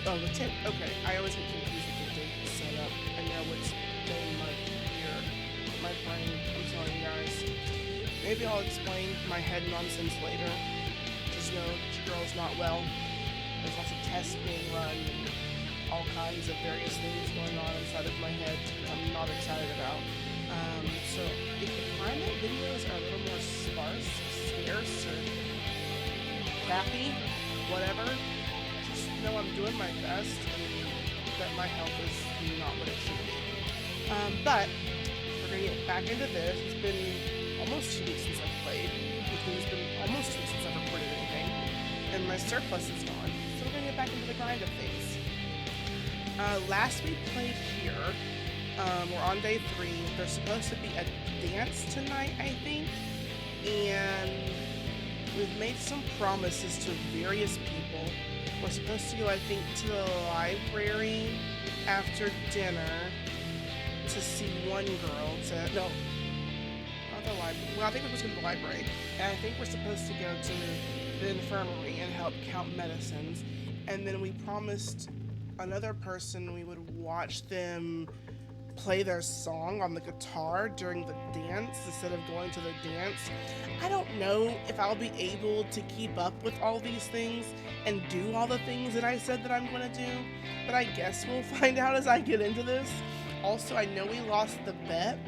Oh, the tip. Okay, I always get confused with the date setup. I know what's day, month, year. My brain. I'm sorry, you guys. Maybe I'll explain my head nonsense later. Just know your girl's not well. There's lots of tests being run and all kinds of various things going on inside of my head I'm not excited about. So if the climate videos are a little more scarce, or crappy, whatever, just know I'm doing my best and that my health is not what it should be. But we're gonna get back into this. It's been almost 2 weeks since I've played, which means it's been almost 2 weeks since I've recorded anything, and my surplus is gone. So we're gonna get back into the grind of things. Last we played here, we're on day 3. There's supposed to be a dance tonight, I think, and we've made some promises to various people. We're supposed to go, I think, to the library after dinner to see one girl. No, not the library. Well, I think we're supposed to go to the library, and I think we're supposed to go to the infirmary and help count medicines. And then we promised another person we would watch them play their song on the guitar during the dance instead of going to the dance. I don't know if I'll be able to keep up with all these things and do all the things that I said that I'm going to do, but I guess we'll find out as I get into this. Also, I know we lost the bet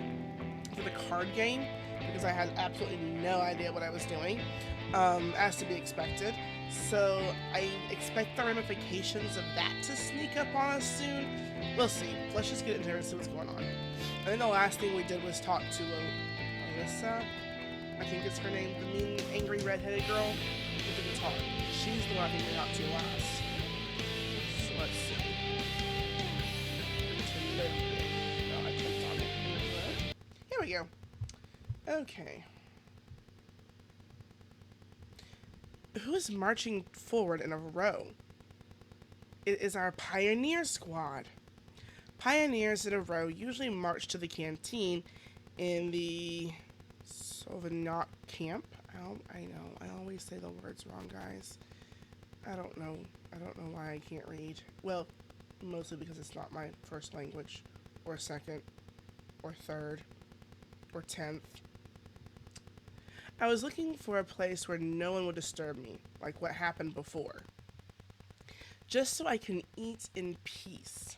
for the card game because I had absolutely no idea what I was doing, as to be expected. So I expect the ramifications of that to sneak up on us soon. We'll see. Let's just get into here and see what's going on. I think the last thing we did was talk to Alyssa. I think it's her name, the mean, angry, redheaded girl with the guitar. She's the one I think we talked to last. So let's see. Oh, I clicked on it. Here we go. Okay. Who's marching forward in a row? It is our pioneer squad. Pioneers in a row usually march to the canteen in the Sovenot camp. I know. I always say the words wrong, guys. I don't know. I don't know why I can't read. Well, mostly because it's not my first language, or second, or third, or 10th. I was looking for a place where no one would disturb me, like what happened before. Just so I can eat in peace.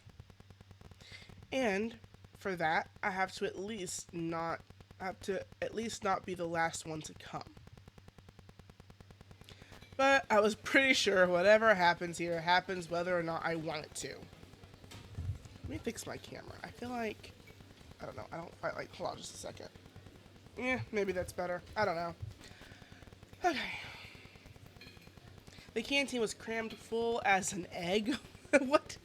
And for that, I have to at least not be the last one to come. But I was pretty sure whatever happens here happens whether or not I want it to. Let me fix my camera. I feel like, I don't know, I don't quite like, hold on just a second. Yeah, maybe that's better. I don't know. Okay. The canteen was crammed full as an egg. What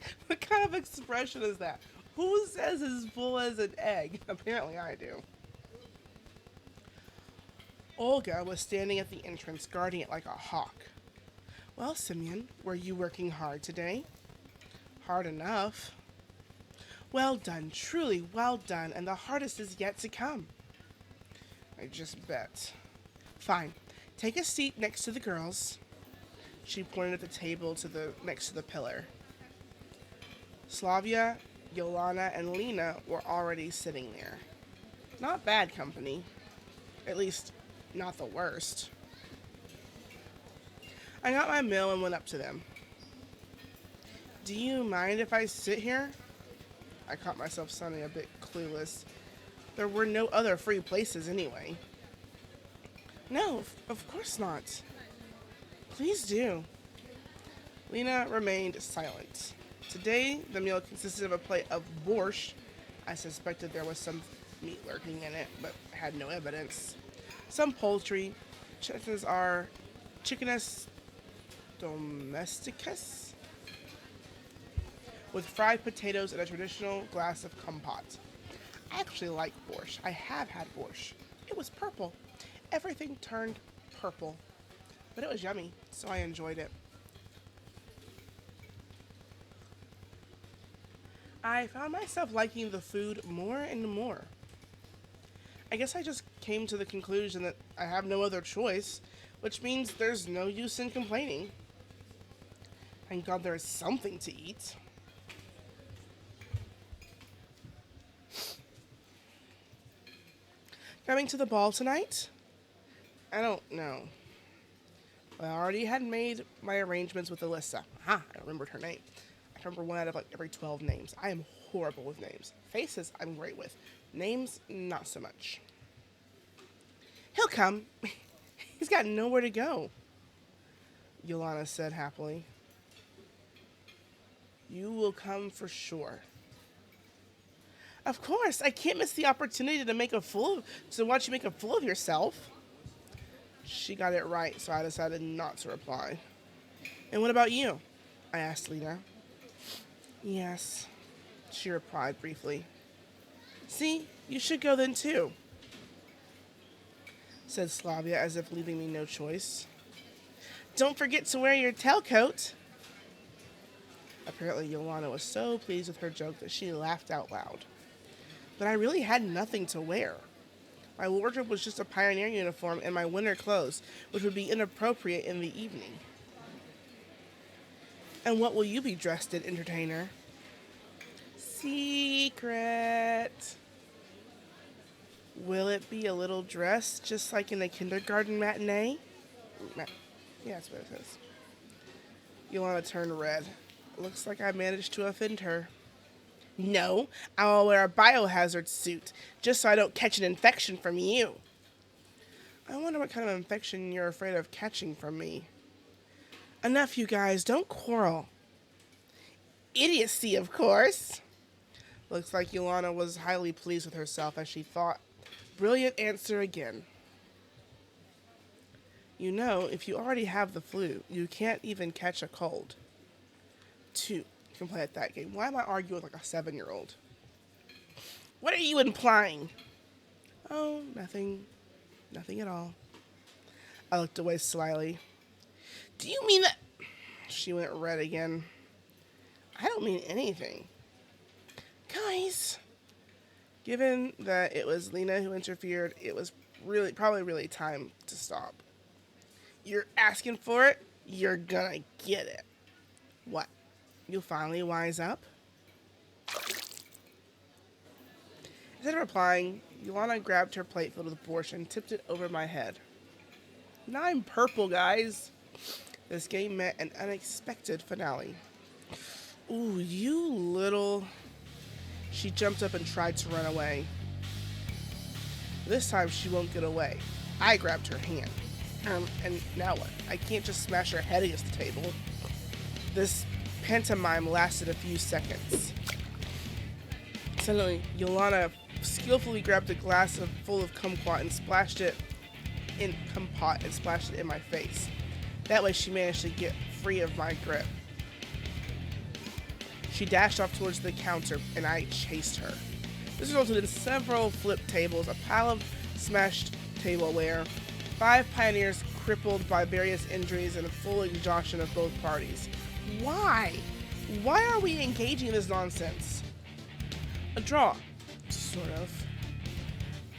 kind of expression is that? Who says it's full as an egg? Apparently I do. Olga was standing at the entrance, guarding it like a hawk. Well, Simeon, were you working hard today? Hard enough. Well done, truly well done, and the hardest is yet to come. I just bet. Fine. Take a seat next to the girls. She pointed at the table next to the pillar. Slavia, Yolana, and Lena were already sitting there. Not bad company. At least, not the worst. I got my meal and went up to them. Do you mind if I sit here? I caught myself sounding a bit clueless. There were no other free places anyway. No, of course not. Please do. Lena remained silent. Today, the meal consisted of a plate of borscht. I suspected there was some meat lurking in it, but had no evidence. Some poultry, chances are chickenus domesticus, with fried potatoes and a traditional glass of compote. I actually like borscht. I have had borscht. It was purple. Everything turned purple. But it was yummy, so I enjoyed it. I found myself liking the food more and more. I guess I just came to the conclusion that I have no other choice, which means there's no use in complaining. Thank God there is something to eat. Coming to the ball tonight? I don't know. I already had made my arrangements with Alyssa. Aha, I remembered her name. I remember one out of like every 12 names. I am horrible with names. Faces, I'm great with. Names, not so much. He'll come. He's got nowhere to go, Yolana said happily. You will come for sure. Of course, I can't miss the opportunity to watch you make a fool of yourself. She got it right, so I decided not to reply. And what about you? I asked Lena. Yes, she replied briefly. See, you should go then too, said Slavia as if leaving me no choice. Don't forget to wear your tailcoat. Apparently, Yolana was so pleased with her joke that she laughed out loud. But I really had nothing to wear. My wardrobe was just a pioneer uniform and my winter clothes, which would be inappropriate in the evening. And what will you be dressed in, entertainer? Secret. Will it be a little dress, just like in a kindergarten matinee? Yeah, that's what it says. Yolana turned red. Looks like I managed to offend her. No, I'll wear a biohazard suit, just so I don't catch an infection from you. I wonder what kind of infection you're afraid of catching from me. Enough, you guys, don't quarrel. Idiocy, of course. Looks like Yolana was highly pleased with herself as she thought. Brilliant answer again. You know, if you already have the flu, you can't even catch a cold. 2. Can play at that game. Why am I arguing like a 7-year-old? What are you implying? Oh, nothing. Nothing at all. I looked away slyly. Do you mean that? She went red again. I don't mean anything. Guys. Given that it was Lena who interfered, it was probably really time to stop. You're asking for it? You're gonna get it. What? You finally wise up? Instead of replying, Yolana grabbed her plate filled with borscht and tipped it over my head. Now I'm purple, guys. This game met an unexpected finale. Ooh, you little... She jumped up and tried to run away. This time she won't get away. I grabbed her hand. And now what? I can't just smash her head against the table. This pantomime lasted a few seconds. Suddenly, Yolana skillfully grabbed a glass full of kumquat and splashed it in my face. That way she managed to get free of my grip. She dashed off towards the counter, and I chased her. This resulted in several flipped tables, a pile of smashed tableware, 5 pioneers crippled by various injuries, and a full exhaustion of both parties. Why? Why are we engaging in this nonsense? A draw, sort of.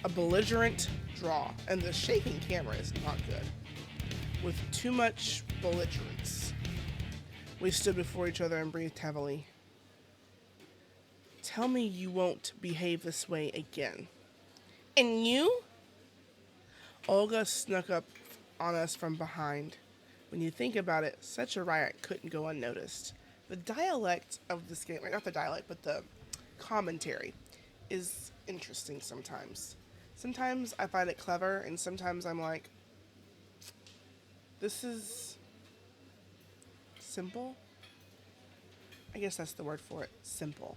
A belligerent draw, and the shaking camera is not good. With too much belligerence. We stood before each other and breathed heavily. Tell me you won't behave this way again. And you? Olga snuck up on us from behind. When you think about it, such a riot couldn't go unnoticed. The dialect of this game, not the dialect, but the commentary, is interesting sometimes. Sometimes I find it clever, and sometimes I'm like, this is simple? I guess that's the word for it, simple.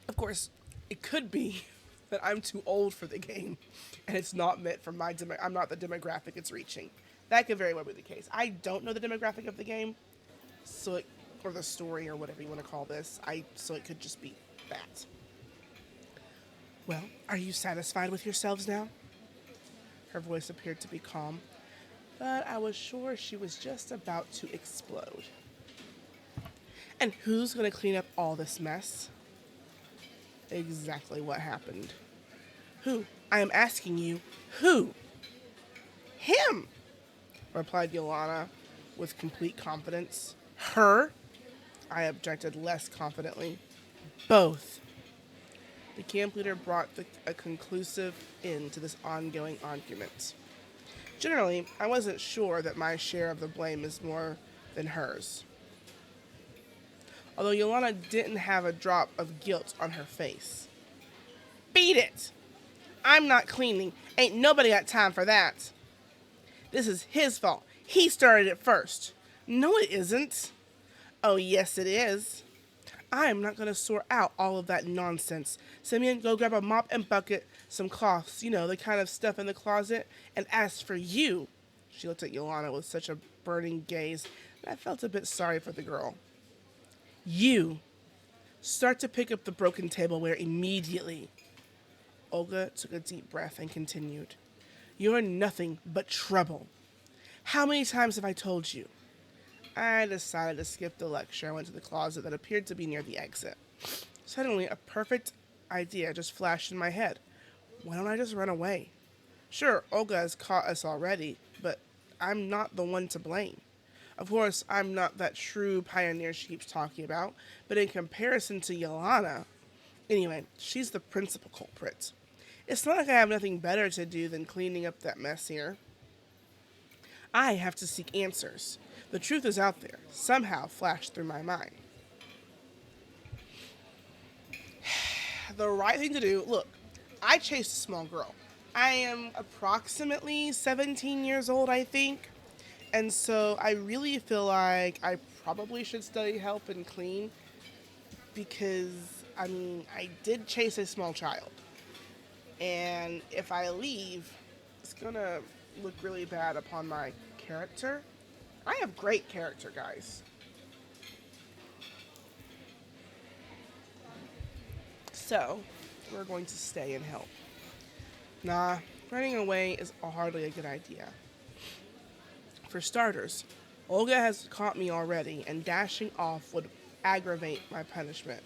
Of course, it could be that I'm too old for the game, and it's not meant for I'm not the demographic it's reaching. That could very well be the case. I don't know the demographic of the game, or the story, or whatever you want to call this. So it could just be that. Well, are you satisfied with yourselves now? Her voice appeared to be calm, but I was sure she was just about to explode. And who's going to clean up all this mess? Exactly what happened. Who? I am asking you, who? Him! replied Yolana with complete confidence. Her? I objected less confidently. Both. The camp leader brought a conclusive end to this ongoing argument. Generally, I wasn't sure that my share of the blame is more than hers. Although Yolana didn't have a drop of guilt on her face. Beat it! I'm not cleaning. Ain't nobody got time for that. This is his fault. He started it first. No, it isn't. Oh, yes, it is. I am not going to sort out all of that nonsense. Simeon, go grab a mop and bucket, some cloths, the kind of stuff in the closet. And as for you, she looked at Yolana with such a burning gaze that I felt a bit sorry for the girl. You start to pick up the broken tableware immediately. Olga took a deep breath and continued. You're nothing but trouble. How many times have I told you? I decided to skip the lecture. I went to the closet that appeared to be near the exit. Suddenly, a perfect idea just flashed in my head. Why don't I just run away? Sure, Olga has caught us already, but I'm not the one to blame. Of course, I'm not that true pioneer she keeps talking about, but in comparison to Yolana, anyway, she's the principal culprit. It's not like I have nothing better to do than cleaning up that mess here. I have to seek answers. The truth is out there, somehow flashed through my mind. The right thing to do, look, I chased a small girl. I am approximately 17 years old, I think. And so I really feel like I probably should study help and clean because, I did chase a small child. And if I leave, it's going to look really bad upon my character. I have great character, guys. So, we're going to stay and help. Nah, running away is hardly a good idea. For starters, Olga has caught me already, and dashing off would aggravate my punishment.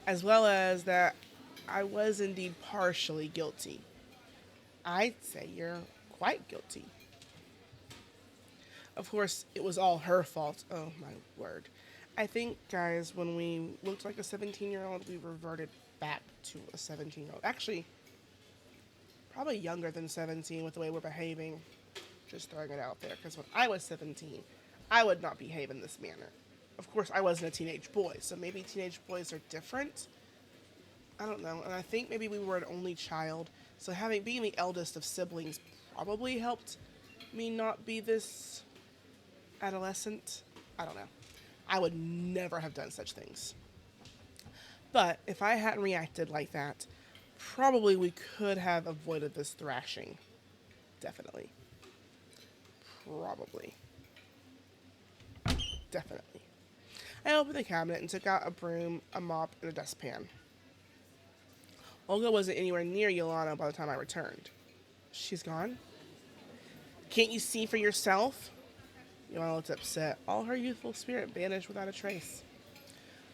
As well as that I was indeed partially guilty. I'd say you're quite guilty. Of course, it was all her fault. Oh, my word. I think, guys, when we looked like a 17-year-old, we reverted back to a 17-year-old. Actually, probably younger than 17 with the way we're behaving. Just throwing it out there. Because when I was 17, I would not behave in this manner. Of course, I wasn't a teenage boy, so maybe teenage boys are different. I don't know. And I think maybe we were an only child. So being the eldest of siblings probably helped me not be this adolescent. I don't know. I would never have done such things. But if I hadn't reacted like that, probably we could have avoided this thrashing. Definitely. Probably. Definitely. I opened the cabinet and took out a broom, a mop, and a dustpan. Olga wasn't anywhere near Yolana by the time I returned. She's gone? Can't you see for yourself? Yolana looked upset. All her youthful spirit vanished without a trace.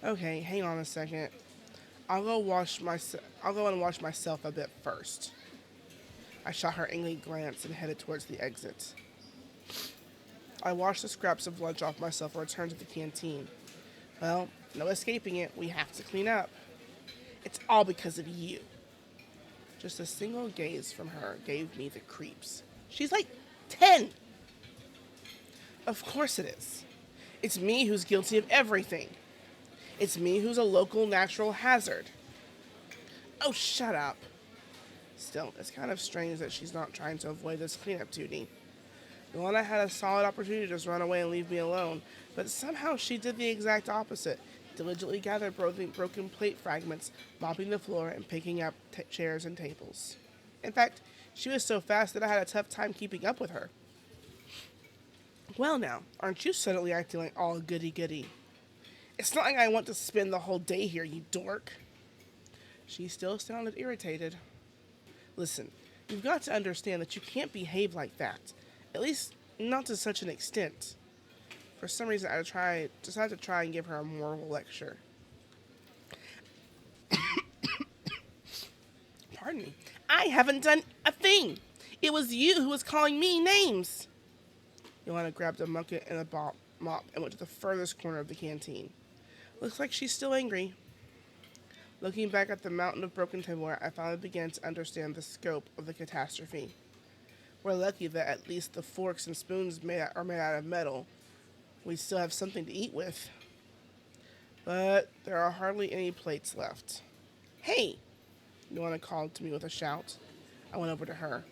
Okay, hang on a second. I'll go and wash myself a bit first. I shot her angry glance and headed towards the exit. I washed the scraps of lunch off myself and returned to the canteen. Well, no escaping it. We have to clean up. It's all because of you. Just a single gaze from her gave me the creeps. She's like 10. Of course it is. It's me who's guilty of everything. It's me who's a local natural hazard. Oh, shut up. Still, it's kind of strange that she's not trying to avoid this cleanup duty. Yolana had a solid opportunity to just run away and leave me alone, but somehow she did the exact opposite. Diligently gathered broken plate fragments, mopping the floor and picking up chairs and tables. In fact, she was so fast that I had a tough time keeping up with her. Well now, aren't you suddenly acting like all goody-goody? It's not like I want to spend the whole day here, you dork. She still sounded irritated. Listen, you've got to understand that you can't behave like that. At least, not to such an extent. For some reason, I decided to try and give her a moral lecture. Pardon me. I haven't done a thing. It was you who was calling me names. Yolanda grabbed a bucket and a mop and went to the furthest corner of the canteen. Looks like she's still angry. Looking back at the mountain of broken tableware, I finally began to understand the scope of the catastrophe. We're lucky that at least the forks and spoons are made out of metal. We still have something to eat with. But there are hardly any plates left. Hey! Yolanda called to me with a shout. I went over to her.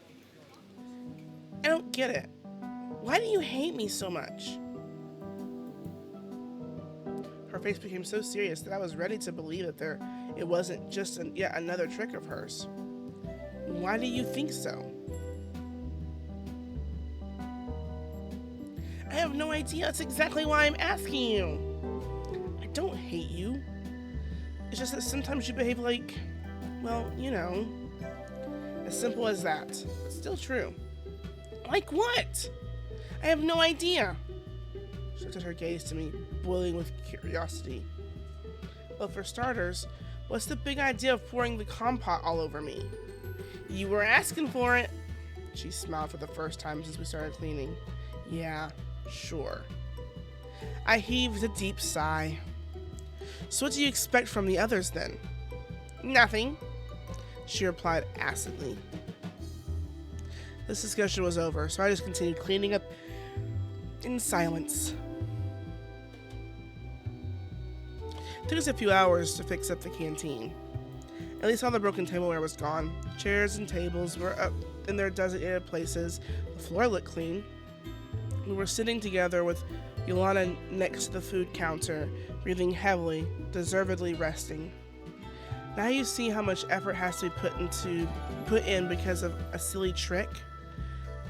I don't get it. Why do you hate me so much? Her face became so serious that I was ready to believe that it wasn't just yet another trick of hers. Why do you think so? I have no idea. That's exactly why I'm asking you. I don't hate you. It's just that sometimes you behave like, well, you know, as simple as that. It's still true. Like what? I have no idea. She lifted her gaze to me, boiling with curiosity. Well, for starters, what's the big idea of pouring the compote all over me? You were asking for it. She smiled for the first time since we started cleaning. Yeah, sure. I heaved a deep sigh. So what do you expect from the others then? Nothing, she replied acidly. This discussion was over, so I just continued cleaning up in silence. It took us a few hours to fix up the canteen. At least all the broken tableware was gone. Chairs and tables were up in their designated places. The floor looked clean. We were sitting together with Yolanda next to the food counter, breathing heavily, deservedly resting. Now you see how much effort has to be put in because of a silly trick.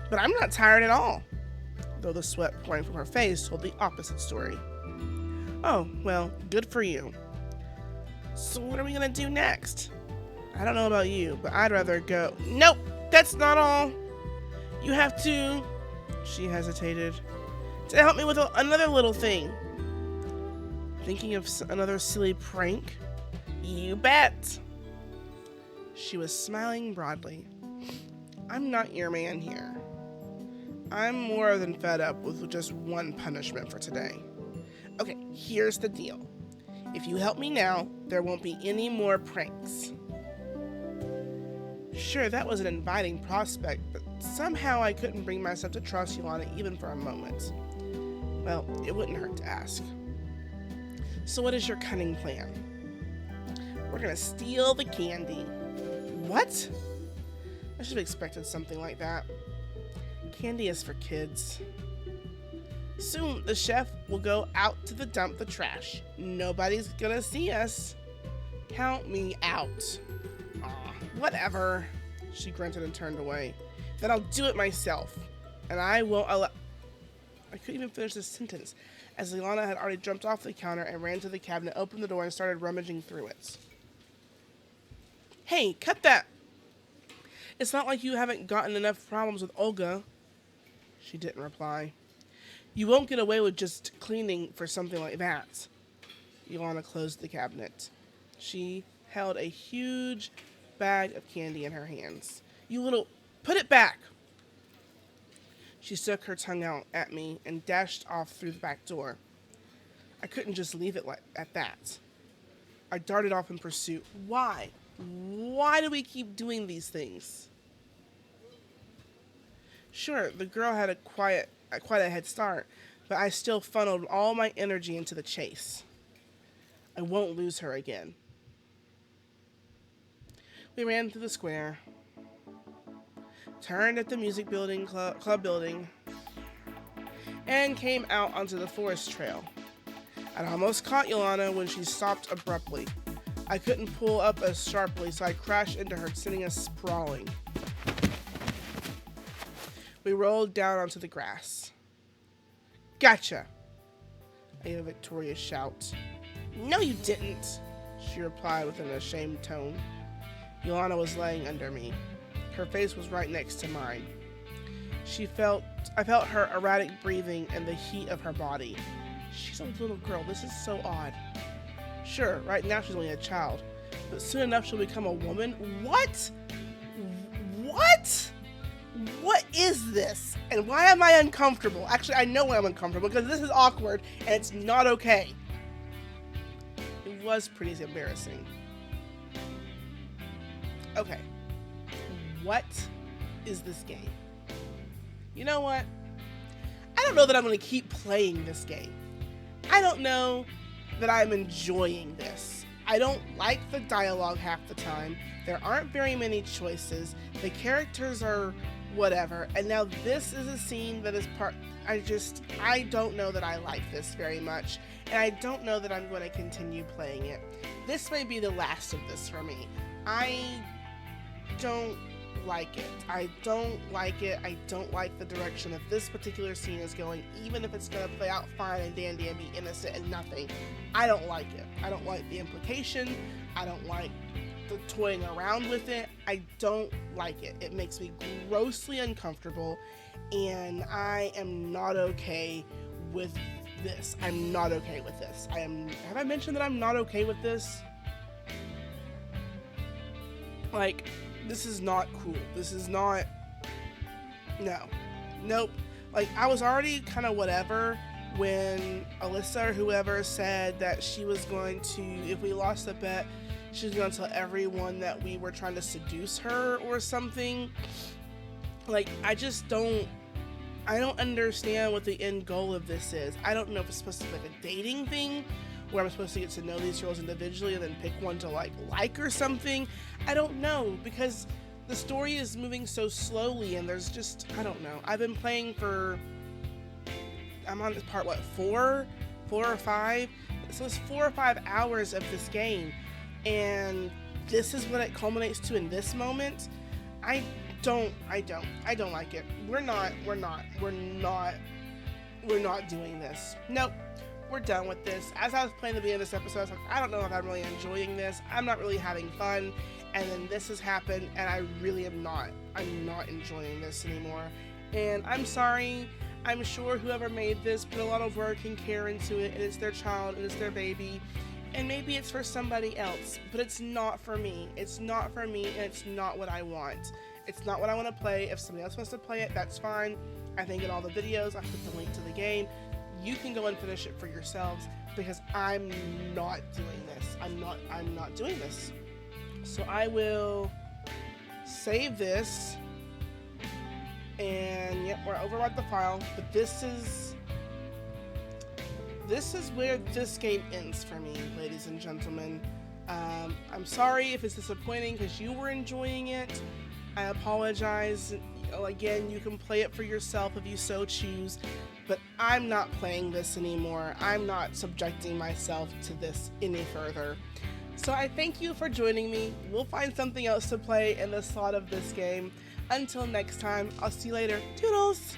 But I'm not tired at all, though the sweat pouring from her face told the opposite story. Oh, well, good for you. So what are we gonna do next? I don't know about you, but I'd rather go. Nope, that's not all. You have to, she hesitated, to help me with another little thing. Thinking of another silly prank? You bet. She was smiling broadly. I'm not your man here. I'm more than fed up with just one punishment for today. Okay, here's the deal. If you help me now, there won't be any more pranks. Sure, that was an inviting prospect, but somehow I couldn't bring myself to trust Yolanda even for a moment. Well, it wouldn't hurt to ask. So what is your cunning plan? We're gonna steal the candy. What? I should have expected something like that. Candy is for kids. Soon, the chef will go out to dump the trash. Nobody's gonna see us. Count me out. Aw, whatever. She grunted and turned away. Then I'll do it myself. And I won't allow... I couldn't even finish this sentence, as Yolanda had already jumped off the counter and ran to the cabinet, opened the door, and started rummaging through it. Hey, cut that! It's not like you haven't gotten enough problems with Olga. She didn't reply. You won't get away with just cleaning for something like that. Yolanda closed the cabinet. She held a huge bag of candy in her hands. You little... Put it back! She stuck her tongue out at me and dashed off through the back door. I couldn't just leave it at that. I darted off in pursuit. Why? Why do we keep doing these things? Sure, the girl had quite a head start, but I still funneled all my energy into the chase. I won't lose her again. We ran through the square, turned at the music building, club building, and came out onto the forest trail. I almost caught Yolanda when she stopped abruptly. I couldn't pull up as sharply, so I crashed into her, sending us sprawling. We rolled down onto the grass. Gotcha! I gave a victorious shout. No, you didn't, she replied with an ashamed tone. Yolanda was laying under me. Her face was right next to mine. I felt her erratic breathing and the heat of her body. She's a little girl. This is so odd. Sure, right now she's only a child, but soon enough she'll become a woman. What? What? What is this? And why am I uncomfortable? Actually, I know why I'm uncomfortable, because this is awkward and it's not okay. It was pretty embarrassing. Okay. What is this game? You know what? I don't know that I'm going to keep playing this game. I don't know that I'm enjoying this. I don't like the dialogue half the time. There aren't very many choices. The characters are whatever. And now this is a scene that is I don't know that I like this very much. And I don't know that I'm going to continue playing it. This may be the last of this for me. I don't like it. I don't like it. I don't like the direction that this particular scene is going, even if it's going to play out fine and dandy and be innocent and nothing. I don't like it. I don't like the implication. I don't like the toying around with it. I don't like it. It makes me grossly uncomfortable, and I am not okay with this. I'm not okay with this. Have I mentioned that I'm not okay with this? Like, this is not cool. This is not, no, nope. Like, I was already kind of whatever when Alyssa or whoever said that she was going to, if we lost the bet, she was going to tell everyone that we were trying to seduce her or something. Like, I don't understand what the end goal of this is. I don't know if it's supposed to be like a dating thing, where I'm supposed to get to know these girls individually and then pick one to like or something. I don't know, because the story is moving so slowly and there's just, I don't know. I've been playing I'm on this part, what, 4 or 5? So it's 4 or 5 hours of this game, and this is what it culminates to in this moment. I don't like it. We're not doing this. Nope. We're done with this. As I was playing the beginning of this episode, I was like, I don't know if I'm really enjoying this. I'm not really having fun. And then this has happened, and I really am not. I'm not enjoying this anymore. And I'm sorry. I'm sure whoever made this put a lot of work and care into it, and it's their child, and it's their baby. And maybe it's for somebody else, but it's not for me. It's not for me, and it's not what I want. It's not what I want to play. If somebody else wants to play it, that's fine. I think in all the videos, I put the link to the game. You can go and finish it for yourselves, because I'm not doing this. I'm not doing this. So I will save this, and yep, we're overwrite the file. But this is where this game ends for me, ladies and gentlemen. I'm sorry if it's disappointing because you were enjoying it. I apologize. Again, you can play it for yourself if you so choose, but I'm not playing this anymore. I'm not subjecting myself to this any further. So I thank you for joining me. We'll find something else to play in the slot of this game. Until next time, I'll see you later. Toodles!